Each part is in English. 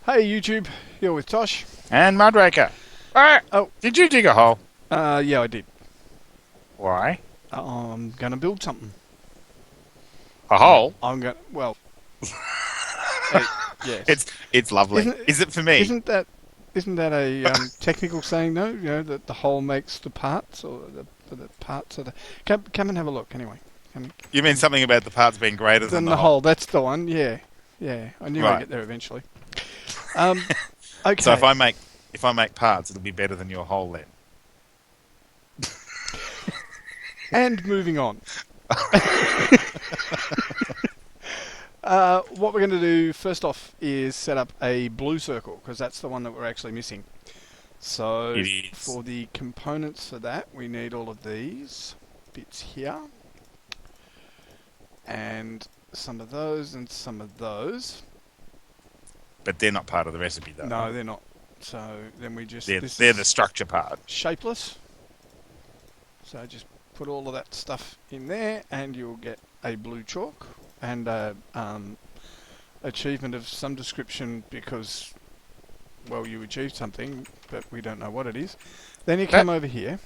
Hey YouTube, you're with Tosh. And Mudraker. Oh, Did you dig a hole? yeah, I did. Why? I'm gonna build something. A hole? I'm gonna. Well, eh, yes. It's lovely. Isn't Is it for me? isn't that isn't that a technical saying though? You know that the whole makes the parts, or the parts of the. Come and have a look anyway. You mean something about the parts being greater than Then the the whole? whole. That's the one. Yeah, yeah. I knew I'd Right. get there eventually. Um, okay. So if I make parts, it'll be better than your whole then. And moving on. What we're going to do first off is set up a blue circle because that's the one that we're actually missing. So It is. for the components for that, we need all of these bits here, and some of those, and some of those. But they're not part of the recipe though. No, they're not. So then we just They're this they're is the structure part. shapeless. So just put all of that stuff in there, and you'll get a blue chalk and a achievement of some description because, well, you achieved something, but we don't know what it is. Then you come over here.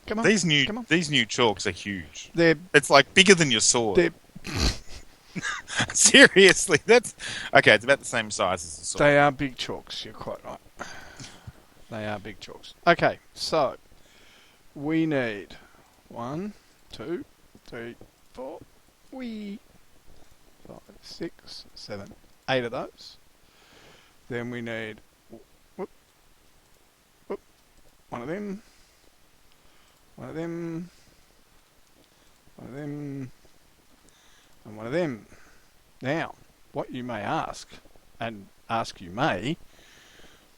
Come on. These new come on. these new chalks are huge. They're It's like bigger than your sword. they're Seriously, that's okay. It's about the same size as the sword. they are big chalks. You're quite right. They are big chalks. Okay, so we need 1, 2, 3, 4, 5, 6, 7, 8 of those. Then we need whoop, whoop, one of them, one of them, one of them, and one of them. Now, what you may ask, and ask you may,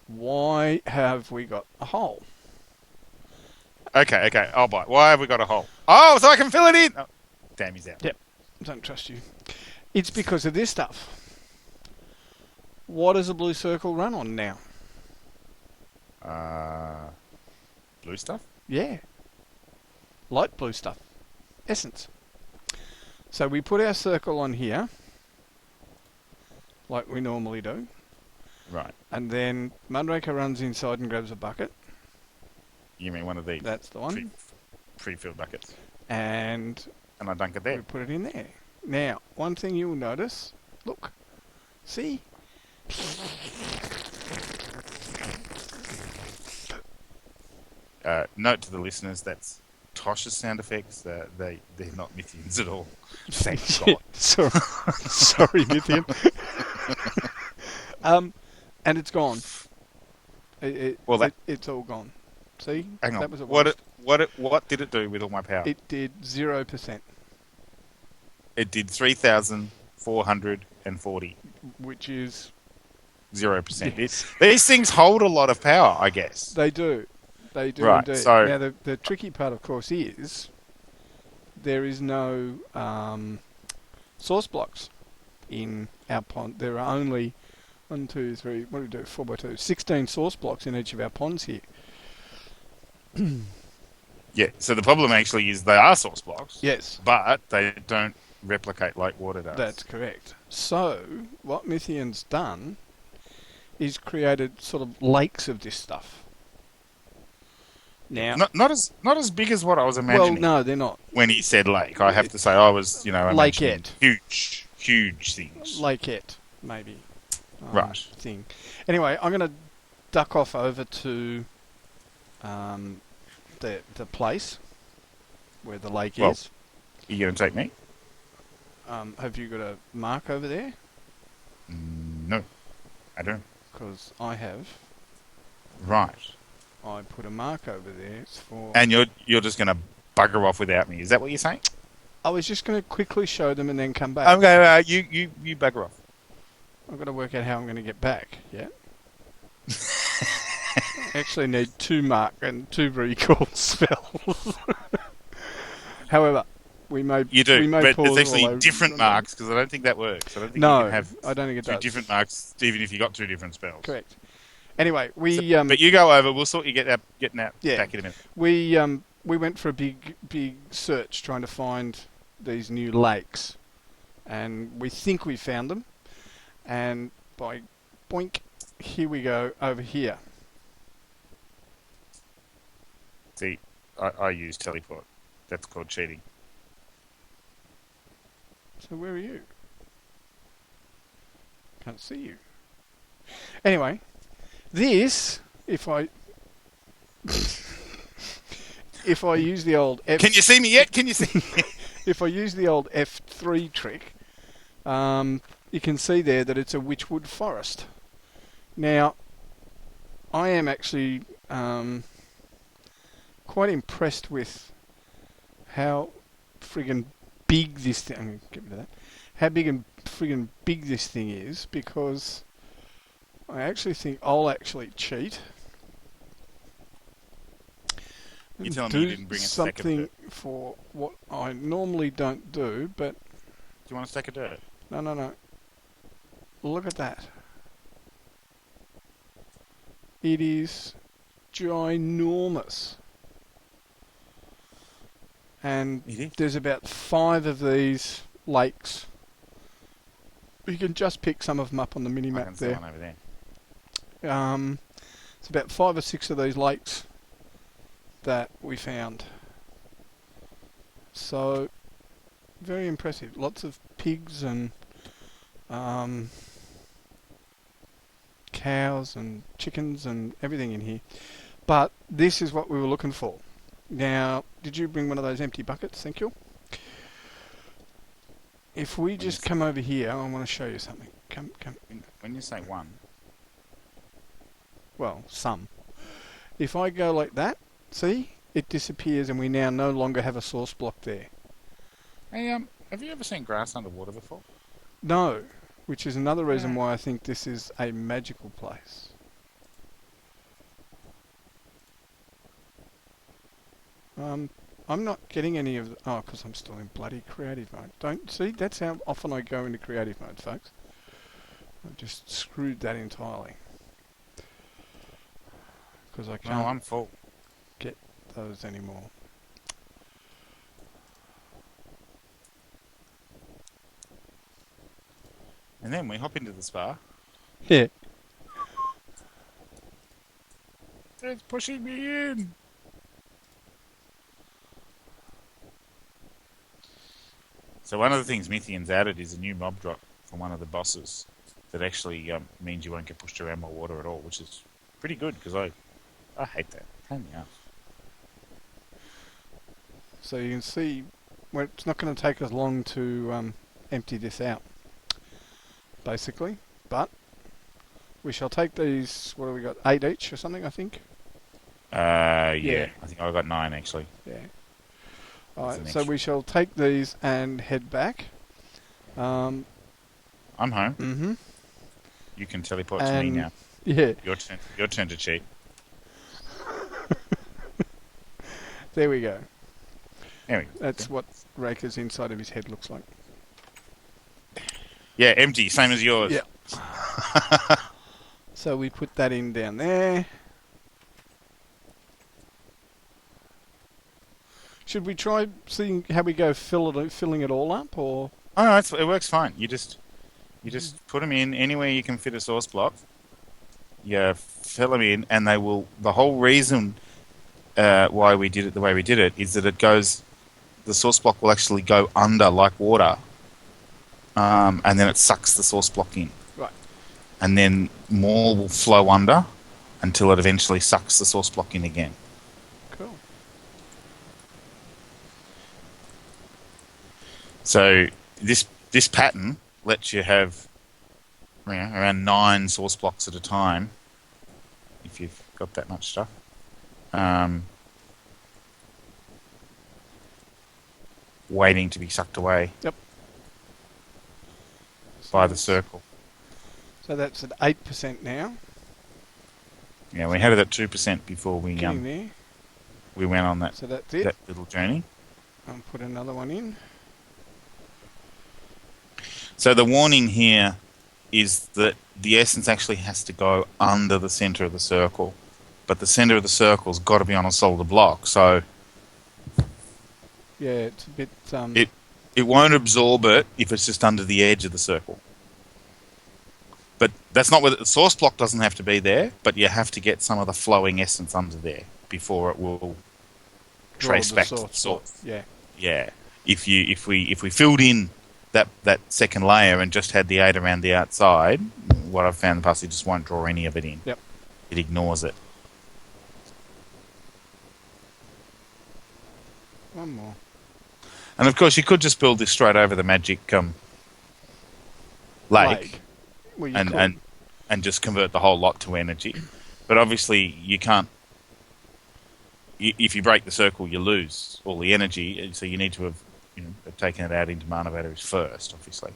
why have we got a hole? Okay. I'll buy it. Why have we got a hole? Oh, so I can fill it in. Oh, damn, he's out. Yep. Don't trust you. It's because of this stuff. What does a blue circle run on now? Blue stuff. Yeah. Light blue stuff. Essence. So we put our circle on here, like we normally do, Right. and then Mundraker runs inside and grabs a bucket. You mean one of these That's the one. pre-filled buckets, And and I dunk it we there. put it in there. Now, one thing you'll notice, look, see? Note to the listeners, that's Tosh's sound effects. They're not Mythians at all. Thank God. Sorry, Mythian. And it's gone. It's all gone. See? Hang on. That was a waste. What did it do with all my power? It did 0%, It did 3,440. which is 0%. Yes. These things hold a lot of power, I guess. they do. They do Right, indeed. so- Now the tricky part, of course, is there is no source blocks in our pond. There are only 1, 2, 3. What do we do? 4 by 2. 16 source blocks in each of our ponds here. Yeah. So the problem actually is they are source blocks, Yes. but they don't replicate like water does. That's correct. So, what Mythian's done is created sort of lakes of this stuff. Now, not as big as what I was imagining. well, no, they're not. When he said lake, I have to say I was, imagining Lakeette. huge things. Lakeette, maybe. Right. Thing. Anyway, I'm going to duck off over to the place where the lake Well- is. Are you going to take me? Have you got a mark over there? No, I don't. Because I have. Right. I put a mark over there. It's for. And you're just going to bugger off without me. Is that what you're saying? I was just going to quickly show them and then come back. Okay, you bugger off. I've got to work out how I'm going to get back. Yeah. I actually need 2 mark and 2 recall spells. However, we may You do, we may but pause it's all actually over different them. marks because I don't think that works. I don't think No, you can have I don't think it 2 does. different marks even if you got 2 different spells. Correct. Anyway, we But you go over. We'll sort you getting out Yeah. back in a minute. we went for a big search trying to find these new lakes, and we think we found them. And by boink, here we go over here. See, I use teleport. That's called cheating. So where are you? Can't see you. Anyway, this, if I use the old Can you see me yet? Can you see? if I use the old F3 trick, you can see there that it's a witchwood forest. Now, I am actually quite impressed with how friggin' big this thing. I'm going to get rid of that. How big and friggin' big this thing is, because I actually think I'll actually cheat. You're telling do me you didn't bring a stack of something dirt? for what I normally don't do, but Do you want a stack of dirt? no. Look at that. It is ginormous. And It is. there's about 5 of these lakes. You can just pick some of them up on the mini I map can see there. one over there. It's about 5 or 6 of these lakes that we found. So, very impressive. Lots of pigs and cows and chickens and everything in here. But this is what we were looking for. Now, did you bring one of those empty buckets? Thank you. If we just come over here, I want to show you something. Come. When you say one, Well, some. If I go like that, see? It disappears and we now no longer have a source block there. hey, have you ever seen grass underwater before? No, which is another reason Yeah. why I think this is a magical place. I'm not getting any of the... Oh, because I'm still in bloody creative mode. Don't see? That's how often I go into creative mode, folks. I've just screwed that entirely. Because I No, can't I'm full. get those anymore. And then we hop into the spa. Yeah. It's pushing me in. So one of the things Mythian's added is a new mob drop from one of the bosses that actually means you won't get pushed around by water at all, which is pretty good because I hate that. Pain in the ass. So you can see, well, it's not going to take us long to empty this out, basically. But we shall take these, what have we got, 8 each or something, I think? Yeah. I think I got 9 actually. Yeah. That's Alright, an so extra. we shall take these and head back. I'm home. Mm-hmm. You can teleport to me And- now. Yeah, Your turn. Your turn to cheat. there we go. There we go. That's what Raker's inside of his head looks like. Yeah, empty, same as yours. Yeah. So we put that in down there. Should we try seeing how we go filling it all up, or... Oh no, it works fine. You just put them in anywhere you can fit a source block. You fill them in, and they will. The whole reason why we did it the way we did it is that it goes. The source block will actually go under like water, and then it sucks the source block in. Right. And then more will flow under until it eventually sucks the source block in again. Cool. So this pattern lets you have around 9 source blocks at a time if you've got that much stuff. Waiting to be sucked away by the circle. So that's at 8% now. Yeah, we had it at 2% before we Getting there. we went on that So that's it. that little journey. I'll put another one in. So the warning here is that the essence actually has to go under the center of the circle, but the center of the circle's got to be on a solid block. So Yeah, it's a bit... it won't absorb it if it's just under the edge of the circle. But That's not whether the source block doesn't have to be there, but you have to get some of the flowing essence under there before it will Draw trace the back to the source source. block. Yeah. Yeah. If we filled in that second layer and just had the 8 around the outside, what I've found in the past, it just won't draw any of it in. Yep. It ignores it. One more. And of course, you could just build this straight over the magic lake. Well, you and, could. and just convert the whole lot to energy. But obviously, you can't. If you break the circle, you lose all the energy. So you need to have, have taken it out into mana batteries first, obviously.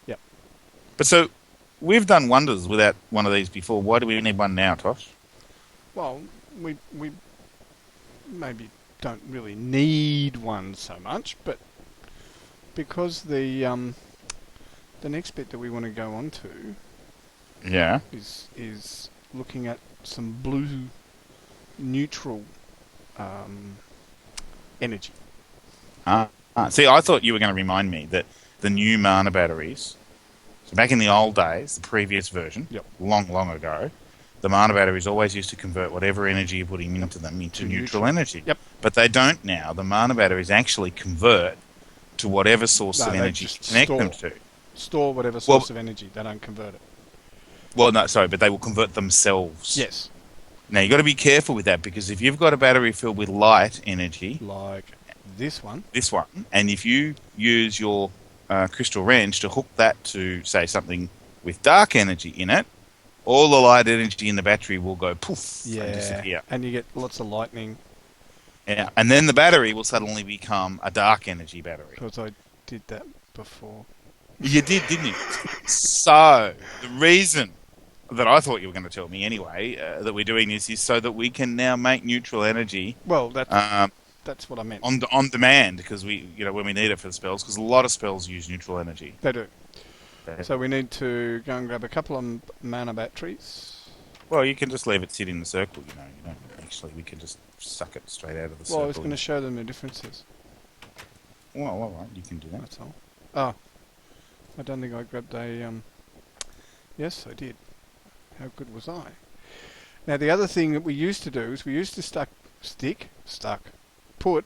Yep. But so we've done wonders without one of these before. Why do we need one now, Tosh? Well, we maybe don't really need one so much, but because the next bit that we want to go on to Yeah. is looking at some blue neutral energy. See, I thought you were going to remind me that the new mana batteries. So back in the old days, the previous version, Yep. long ago, the mana batteries always used to convert whatever energy you're putting into them into neutral energy. Yep. But they don't now. The mana batteries actually convert to whatever source No, of they energy you just connect store. them to. Store whatever source of energy. They don't convert it. Well, no, sorry, but they will convert themselves. Yes. Now, you've got to be careful with that because if you've got a battery filled with light energy, Like this one. and if you use your crystal wrench to hook that to, say, something with dark energy in it, all the light energy in the battery will go poof and disappear. And you get lots of lightning. Yeah, and then the battery will suddenly become a dark energy battery. Because I did that before. You did, didn't you? So, the reason that I thought you were going to tell me anyway, that we're doing this is so that we can now make neutral energy Well, that's what I meant. on demand because we, when we need it for the spells, because a lot of spells use neutral energy. They do. Okay. So we need to go and grab a couple of mana batteries. Well, you can just leave it sit in the circle, Actually, we can just suck it straight out of the circle. Well, I was going to show them the differences. Well, all right, you can do that. That's all. Oh, I don't think I grabbed a... Yes, I did. How good was I? Now, the other thing that we used to do is we used to put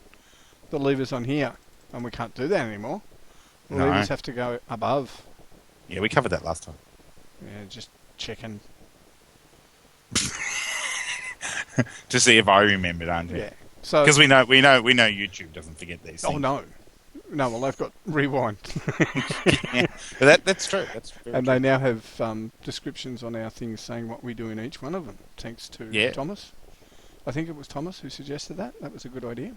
the levers on here. And we can't do that anymore. The No. levers have to go above. Yeah, we covered that last time. Yeah, just checking. To see if I remembered, aren't you? Yeah. So, Because we know YouTube doesn't forget these things. oh, no. No, well, they've got rewind. Yeah, but that's true. That's very And true. they now have descriptions on our things saying what we do in each one of them, thanks to Yeah. Thomas. I think it was Thomas who suggested that. That was a good idea.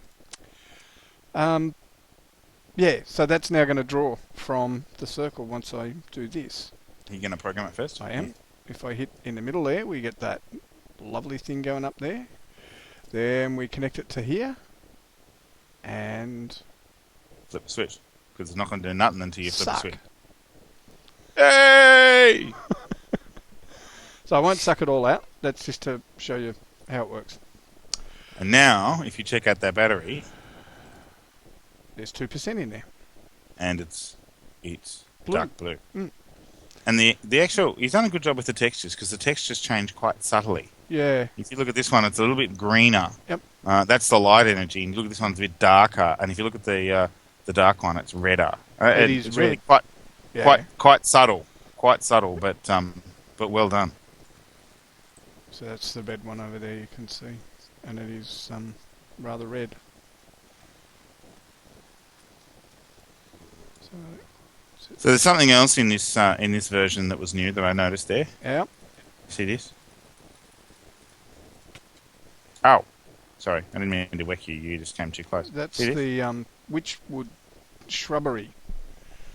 Yeah, so that's now going to draw from the circle once I do this. Are you going to program it first? I am. If I hit in the middle there, we get that lovely thing going up there. Then we connect it to here. And Flip the switch. Because it's not going to do nothing until you flip the suck. switch. Hey! So I won't suck it all out. That's just to show you how it works. And now, if you check out that battery, There's 2% in there. and it's Blue. dark blue. Mm. And the actual, he's done a good job with the textures because the textures change quite subtly. Yeah. If you look at this one, it's a little bit greener. Yep. That's the light energy. And you look at this one, it's a bit darker. And if you look at the dark one, it's redder. It is it's red. really Yeah. quite subtle, but well done. So that's the red one over there you can see. And it is rather red. So there's something else in this version that was new that I noticed there. Yeah. See this? Oh, sorry, I didn't mean to whack you. You just came too close. That's See this? the witchwood shrubbery.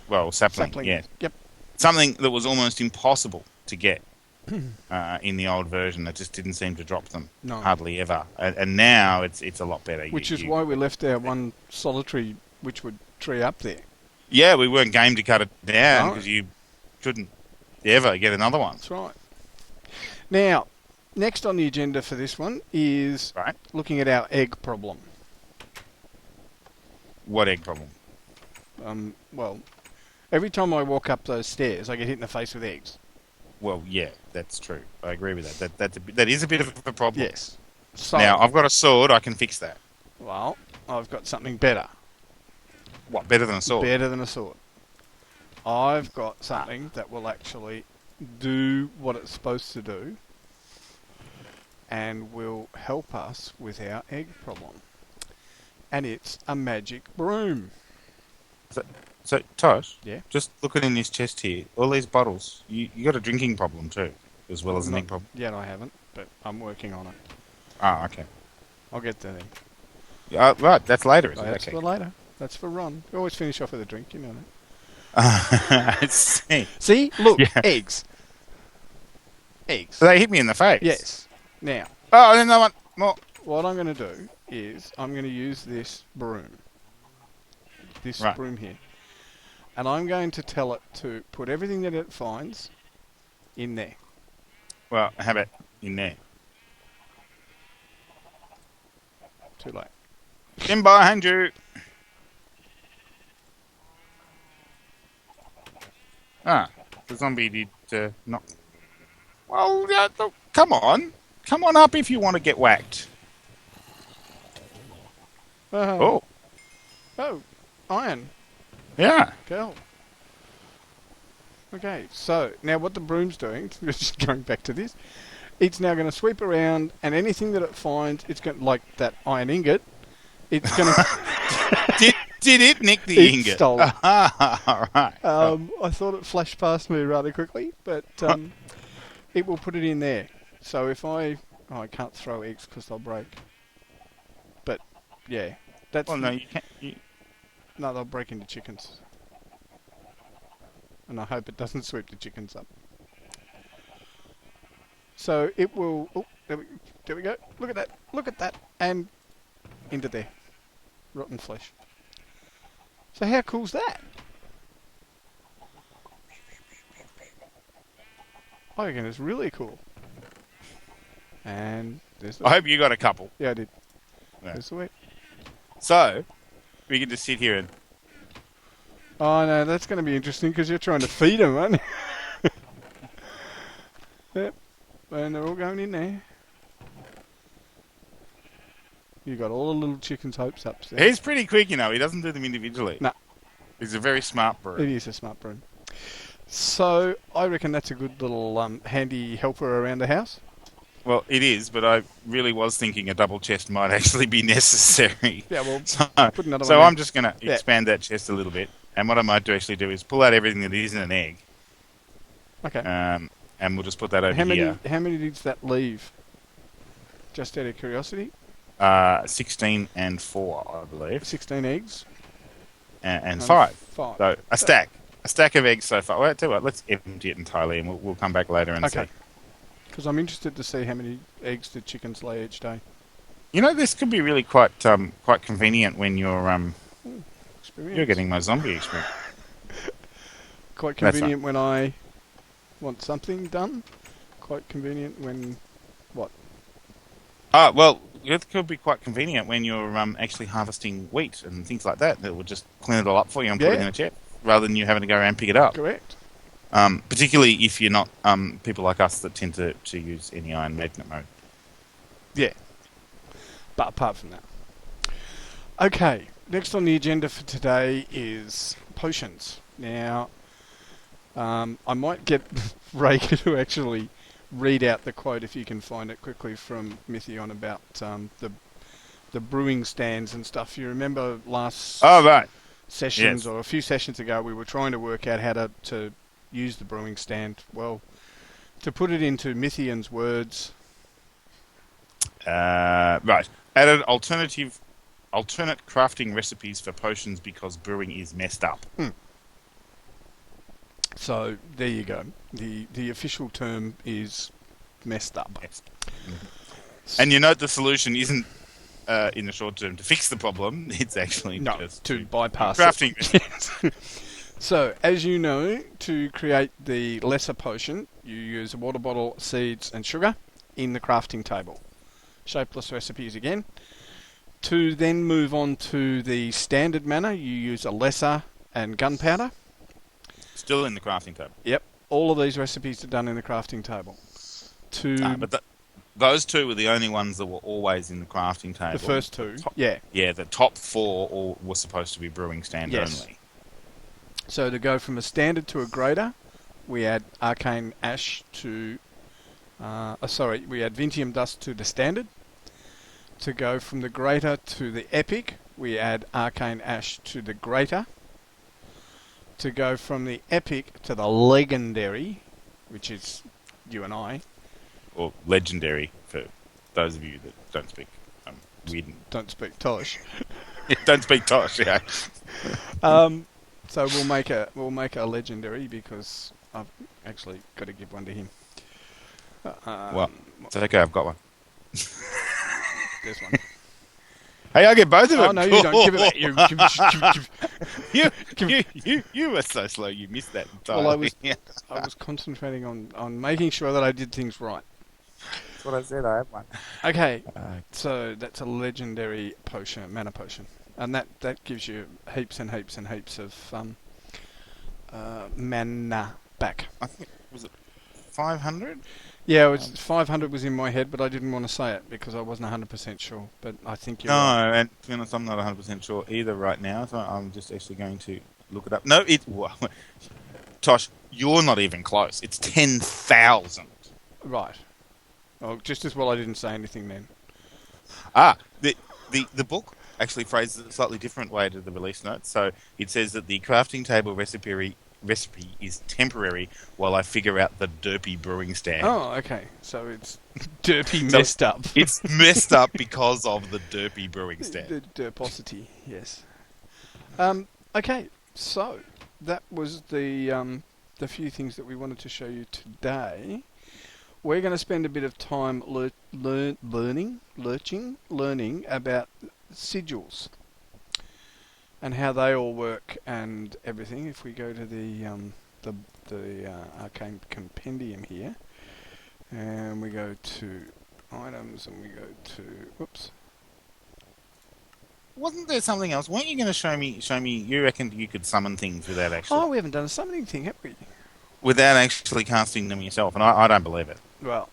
Well, sapling. Yeah, Yep. something that was almost impossible to get in the old version. It just didn't seem to drop them No. hardly ever. And now it's a lot better. Which is why we left our one solitary witchwood tree up there. Yeah, we weren't game to cut it down No. because you shouldn't ever get another one. That's right. Now, next on the agenda for this one is Right? looking at our egg problem. What egg problem? Well, every time I walk up those stairs, I get hit in the face with eggs. Well, yeah, that's true. I agree with that. That is a bit of a problem. Yes. So, Now, I've got a sword. I can fix that. well, I've got something better. What, better than a sword? Better than a sword. I've got something that will actually do what it's supposed to do and will help us with our egg problem. And it's a magic broom. So, Tosh, Yeah? just looking in this chest here, all these bottles, you got a drinking problem too, as well as an egg problem. Yet I haven't, but I'm working on it. Ah, okay. I'll get there then. Right, that's later, is it? That's Okay. for later. That's for Ron. We always finish off with a drink, you know that. I see. See? Look, Yeah. eggs. Eggs. So they hit me in the face. Yes. Now, Oh, and then I want more. what I'm going to do is I'm going to use this broom. This Right. broom here. And I'm going to tell it to put everything that it finds in there. Well, how about in there? Too late. In behind you. Ah, the zombie did not. Well, come on. Come on up if you want to get whacked. Oh, Oh, iron. yeah. Go. Okay, so now what the broom's doing, just going back to this, it's now going to sweep around and anything that it finds, it's going like that iron ingot, it's going to... Did it nick the It ingot? stole it. All right. I thought it flashed past me rather quickly, but it will put it in there. So if I can't throw eggs because they'll break. But yeah, that's Well, no, you can't. no, they'll break into chickens. And I hope it doesn't sweep the chickens up. So it will. Oh, there we go. Look at that. Look at that. And into there. Rotten flesh. So how cool's that? I reckon it's really cool. And there's the... I hope you got a couple. Yeah, I did. Yeah. There's the wet. So we can just sit here and. Oh no, that's going to be interesting because you're trying to feed them, aren't you? Yep. And they're all going in there. You got all the little chickens' hopes up there. He's pretty quick, you know. He doesn't do them individually. No. He's a very smart It bird. is a smart broom. So I reckon that's a good little handy helper around the house. Well, it is, but I really was thinking a double chest might actually be necessary. Yeah, well, So, put another so one in. I'm just going to Yeah. expand that chest a little bit. And what I might actually do is pull out everything that isn't an egg. Okay. And we'll just put that over How here. many did that leave? Just out of curiosity? 16 and 4, I believe. 16 eggs? And 5. 5. So a stack. A stack of eggs so far. Well, tell you what, let's empty it entirely and we'll come back later and Okay. see. Because I'm interested to see how many eggs the chickens lay each day. You know, this could be really quite convenient when you're Experience. getting my zombie experience. Quite That's convenient when I want something done. Quite convenient when... What? Ah, well, it could be quite convenient when you're actually harvesting wheat and things like that. That would just clean it all up for you and put it Yeah. in a chest, rather than you having to go around and pick it up. Correct. Particularly if you're not people like us that tend to use any iron magnet mode. Yeah. But apart from that. Okay, next on the agenda for today is potions. Now, I might get Ray to actually read out the quote if you can find it quickly from Mythion about the brewing stands and stuff. You remember last Oh, right. sessions Yes. or a few sessions ago we were trying to work out how to use the brewing stand. Well, to put it into Mythion's words, Right. Added alternate crafting recipes for potions because brewing is messed up. so there you go. The official term is messed up. Yes. And you note the solution isn't in the short term to fix the problem. It's actually No, just to bypass crafting. it. So, as you know, to create the lesser potion, you use a water bottle, seeds, and sugar in the crafting table. Shapeless recipes again. To then move on to the standard manner, you use a lesser and gunpowder. Still in the crafting table. Yep. all of these recipes are done in the crafting table. To But those two were the only ones that were always in the crafting table. the first two, yeah. Yeah, the top four all were supposed to be brewing stand Yes. only. So to go from a standard to a greater, we add arcane ash to... we add Vintium dust to the standard. To go from the greater to the epic, we add arcane ash to the greater. To go from the epic to the legendary, which is you and I, Or legendary, for those of you that don't speak weird. don't speak Tosh. Don't speak Tosh, yeah. So we'll make a legendary because I've actually got to give one to him. Well, it's okay, I've got one. There's one. Hey, I get both of them. Oh no, you don't. Give it back. You were so slow. You missed that entirely. Well, I was concentrating on making sure that I did things right. That's what I said. I have one. Okay, so that's a legendary potion, mana potion, and that gives you heaps and heaps and heaps of mana back. I think was it 500? Yeah, it was 500 was in my head, but I didn't want to say it because I wasn't 100% sure. But I think you're right. No, and to be honest, I'm not 100% sure either right now, so I'm just actually going to look it up. No, Tosh, you're not even close. It's 10,000. Right. Well, just as well I didn't say anything then. The book actually phrases it a slightly different way to the release notes. So it says that the crafting table recipe is temporary while I figure out the derpy brewing stand. Oh, okay. So it's derpy messed up. It's messed up because of the derpy brewing stand. The derposity, yes. Okay, so that was the few things that we wanted to show you today. We're going to spend a bit of time learning about sigils and how they all work and everything. If we go to the Arcane Compendium here, and we go to items, and we go to whoops. Wasn't there something else? Weren't you going to show me? You reckoned you could summon things without actually? Oh, we haven't done a summoning thing, have we? Without actually casting them yourself, and I don't believe it. Well,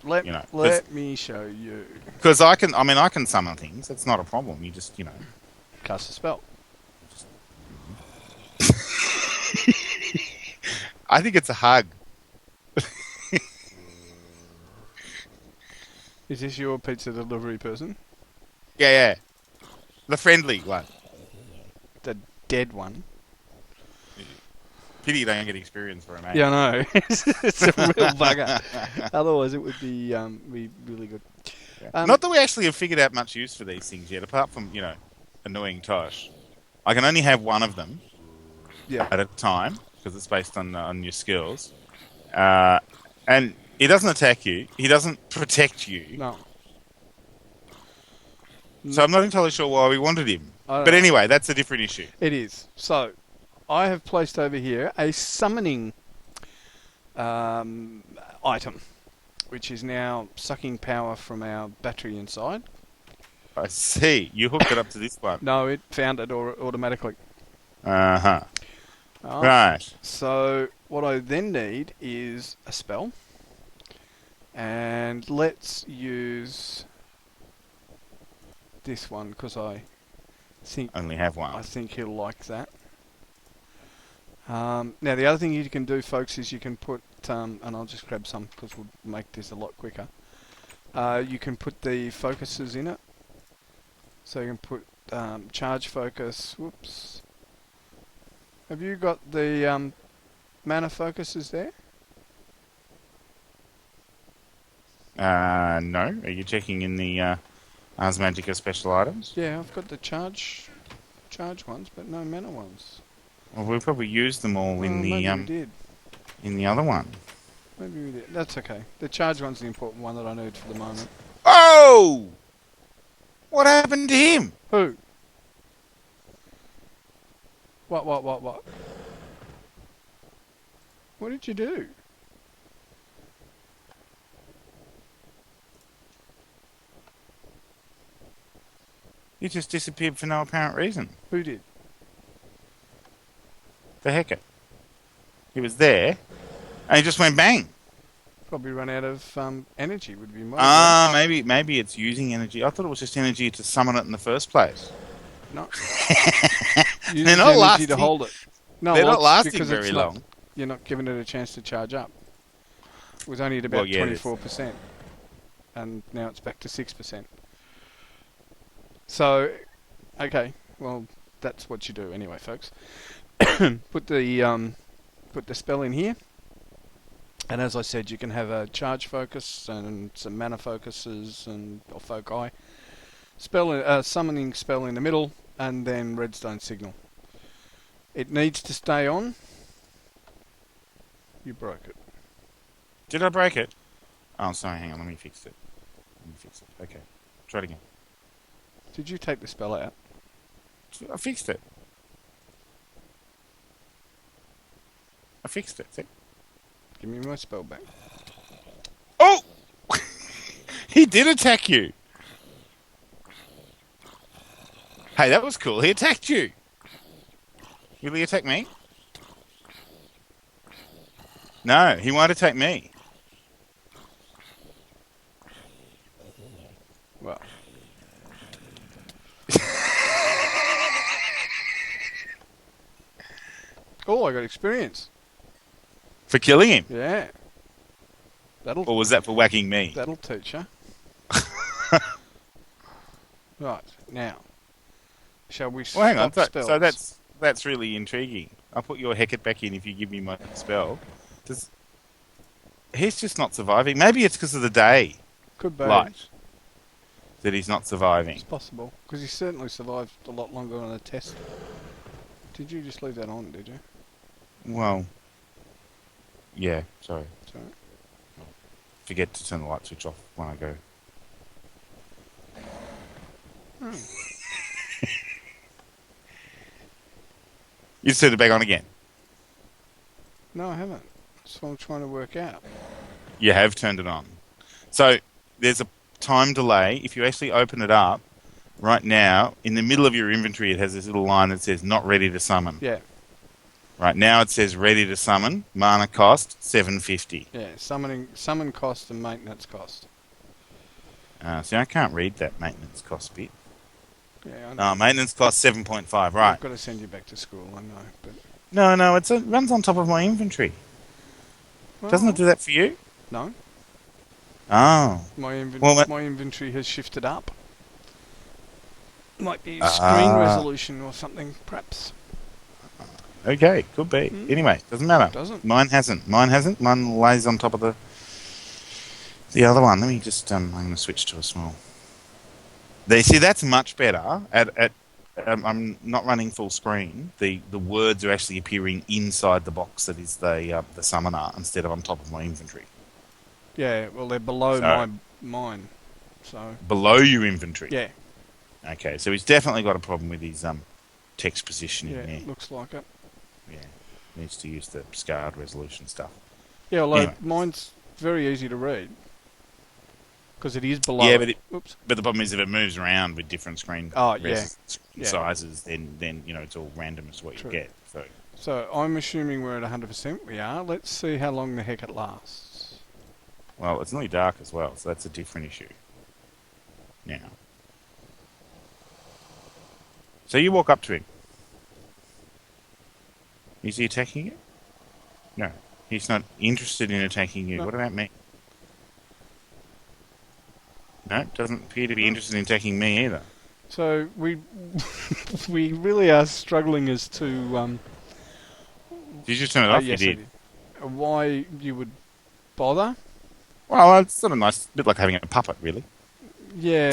let me show you. Because I can summon things. That's not a problem. You just, Cast a spell. I think it's a hug. Is this your pizza delivery person? Yeah. The friendly one. The dead one. Pity you don't get experience for it, mate. Yeah, I know. It's a real bugger. Otherwise, it would be really good. Not that we actually have figured out much use for these things yet, apart from, annoying Tosh. I can only have one of them at a time, because it's based on your skills. And he doesn't attack you. He doesn't protect you. No. So I'm not entirely sure why we wanted him. But anyway, that's a different issue. It is. So, I have placed over here a summoning item, which is now sucking power from our battery inside. I see. You hooked it up to this one. No, it found it automatically. Uh-huh. Right. So, what I then need is a spell. And let's use this one, because I think... Only have one. I think he'll like that. Now, the other thing you can do, folks, is you can put... and I'll just grab some, because we'll make this a lot quicker. You can put the focuses in it. So you can put charge focus. Whoops. Have you got the mana focuses there? No. Are you checking in the Ars Magica special items? Yeah, I've got the charge ones, but no mana ones. Well, we probably used them all in the maybe we did. in the other one. Maybe we did. That's okay. The charge one's the important one that I need for the moment. Oh! What happened to him? Who? What? What did you do? He just disappeared for no apparent reason. Who did? The hecker. He was there, And it just went bang. Probably run out of energy would be my Ah, guess. maybe it's using energy. I thought it was just energy to summon it in the first place. No, They're uses not energy to lasting. hold it. No, They're well, not it's lasting because very it's not. long. You're not giving it a chance to charge up. It was only at Well, about yeah, there's 24%, and now it's back to 6%. So, okay, well, that's what you do anyway, folks. Put the spell in here, and as I said, you can have a charge focus and some mana focuses and or foci. Summoning spell in the middle, and then redstone signal. It needs to stay on. You broke it. Did I break it? Oh, sorry. Hang on. Let me fix it. Okay. Try it again. Did you take the spell out? I fixed it. See? Give me my spell back. Oh! He did attack you. Hey, that was cool. He attacked you. Will he attack me? No, he won't attack me. Well, oh, I got experience. For killing him? Yeah, Or was that for whacking me? that'll teach you. Right now, shall we Well, hang on. swap So, spells? so that's really intriguing. I'll put your Hecate back in if you give me my spell. Does, he's just not surviving. Maybe it's because of the day Could be. light that he's not surviving. It's possible because he certainly survived a lot longer on a test. Did you just leave that on? Did you? Well, yeah. Sorry. Sorry. Forget to turn the light switch off when I go. Oh. You just turned it back on again. No, I haven't. That's what I'm trying to work out. You have turned it on. So there's a time delay. If you actually open it up right now, in the middle of your inventory, it has this little line that says "not ready to summon." Yeah, Right now, it says "ready to summon." Mana cost 750. yeah. Summon cost and maintenance cost. See, I can't read that maintenance cost bit. Yeah, I know. Maintenance cost 7.5. Right. I've got to send you back to school. I know, but No, it runs on top of my inventory. Doesn't it do that for you? No, Oh. Well, my inventory has shifted up. Might be screen Ah. resolution or something, perhaps. Okay, could be. Hmm. Anyway, doesn't matter. Doesn't. Mine hasn't. Mine lays on top of the other one. Let me just I'm going to switch to a small. There, see, that's much better. I'm not running full screen. The words are actually appearing inside the box that is the summoner instead of on top of my inventory. Yeah, well, they're below mine. So Below your inventory. yeah, Okay, so he's definitely got a problem with his text positioning yeah, there. looks like it. Yeah, needs to use the scarred resolution stuff. Yeah, although Anyway. mine's very easy to read because it is below. Yeah, but Oops. But the problem is if it moves around with different screen, Yeah. sizes, then it's all random as to what True. you get. So So I'm assuming we're at 100%. We are. Let's see how long the heck it lasts. well, it's nearly dark as well, so that's a different issue. Now, so you walk up to him. Is he attacking you? No, he's not interested in attacking you. No. What about me? No, doesn't appear to be interested in attacking me either. So we we really are struggling as to Did you just turn it off? yes, you I did. why you would bother. Well, it's sort of nice, a bit like having a puppet, really. Yeah,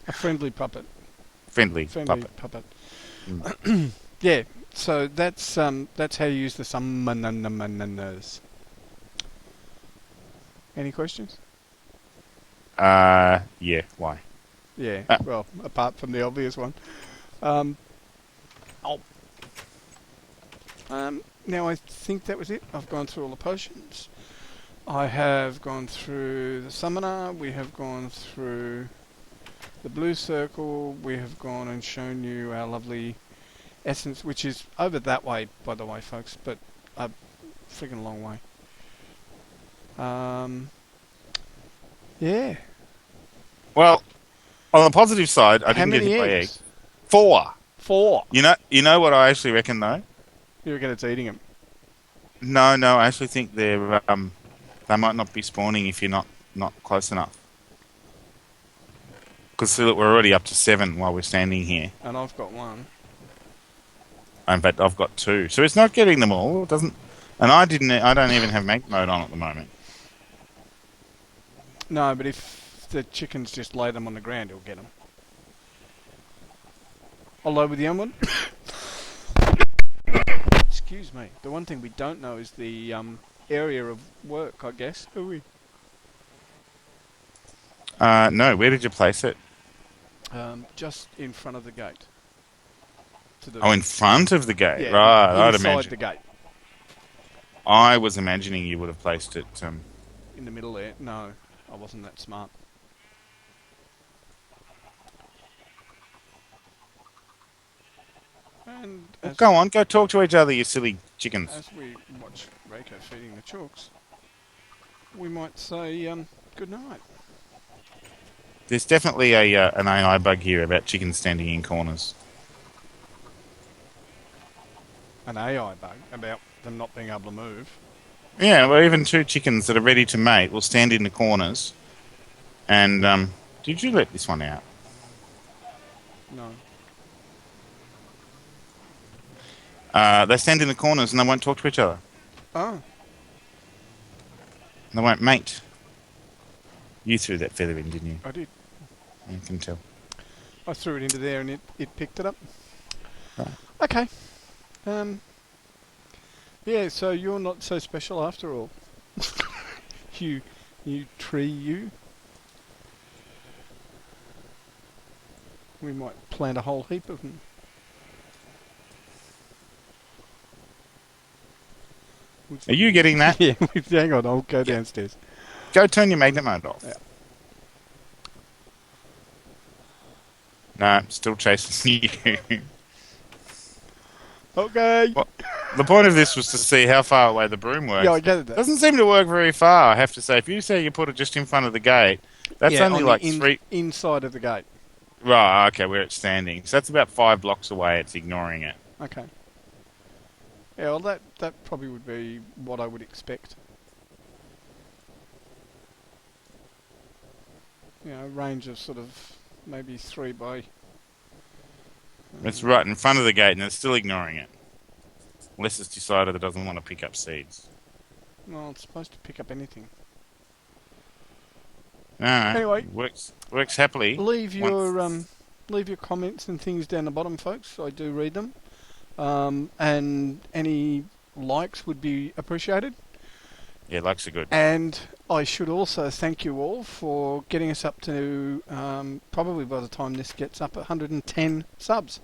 a friendly puppet. Friendly Friendly puppet. puppet. Yeah. So that's how you use the summoners. Any questions? Yeah. Why? Yeah. Ah. Well, apart from the obvious one. Now I think that was it. I've gone through all the potions. I have gone through the summoner. We have gone through the blue circle. We have gone and shown you our lovely essence, which is over that way, by the way, folks. But friggin' long way. Yeah. Well, on the positive side, I How didn't get many hit by eggs? egg. 4. 4. You know what I actually reckon though? You reckon it's eating them? No, I actually think they might not be spawning if you're not close enough. Because see, look, we're already up to 7 while we're standing here. And I've got 1. In fact, I've got 2, so it's not getting them all. It doesn't, and I don't even have make mode on at the moment. No, but if the chickens just lay them on the ground, he'll get them. I'll load with the other one. Excuse me. The one thing we don't know is the area of work, I guess. Are we? No, where did you place it? Just in front of the gate. To the In front of the gate, yeah, right? I'd inside imagine. the gate. I was imagining you would have placed it. In the middle there. No, I wasn't that smart. And as, Go on, go talk to each other, you silly chickens. as we watch Reiko feeding the chooks, we might say good night. There's definitely an AI bug here about chickens standing in corners. An AI bug about them not being able to move. Yeah, well, even 2 chickens that are ready to mate will stand in the corners. And did you let this one out? No. They stand in the corners and they won't talk to each other. Oh. And they won't mate. You threw that feather in, didn't you? I did. You can tell. I threw it into there and it picked it up. Right. Okay. Yeah, so you're not so special after all. you tree you. We might plant a whole heap of them. Are you getting that? Yeah, hang on, I'll go downstairs. Go turn your magnet mode off. Yeah. No, still chasing you. Okay. Well, the point of this was to see how far away the broom works. Yeah, I gathered that. Doesn't seem to work very far, I have to say. If you say you put it just in front of the gate, that's only on like the 3... inside of the gate. Right, okay, where it's standing. So that's about 5 blocks away, it's ignoring it. Okay. Yeah, well, that probably would be what I would expect. You know, range of sort of maybe 3 by... It's right in front of the gate and it's still ignoring it. Unless it's decided it doesn't want to pick up seeds. Well, it's supposed to pick up anything. Alright. Anyway. Works happily. Leave your comments and things down the bottom, folks. I do read them. And any likes would be appreciated. Yeah, likes are good. And I should also thank you all for getting us up to, probably by the time this gets up, 110 subs.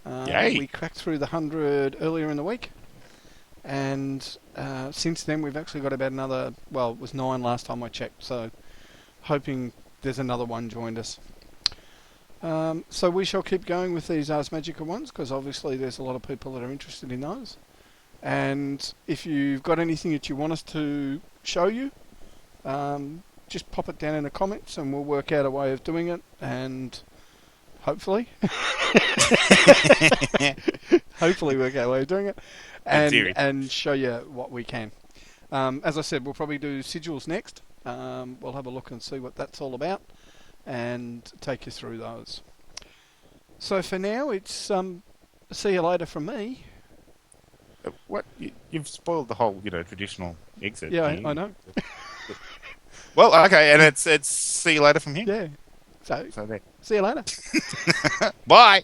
Yay. We cracked through the 100 earlier in the week. And since then we've actually got about another, well, it was 9 last time I checked, so hoping there's another one joined us. So we shall keep going with these Ars Magica ones, because obviously there's a lot of people that are interested in those. And if you've got anything that you want us to show you, just pop it down in the comments and we'll work out a way of doing it, and hopefully work out a way of doing it, and show you what we can. As I said, we'll probably do sigils next. We'll have a look and see what that's all about and take you through those. So for now, it's see you later from me. What? You've spoiled the whole, traditional exit. Yeah, thing. I know. Well, okay, and it's see you later from here. Yeah. So So there. see you later. Bye.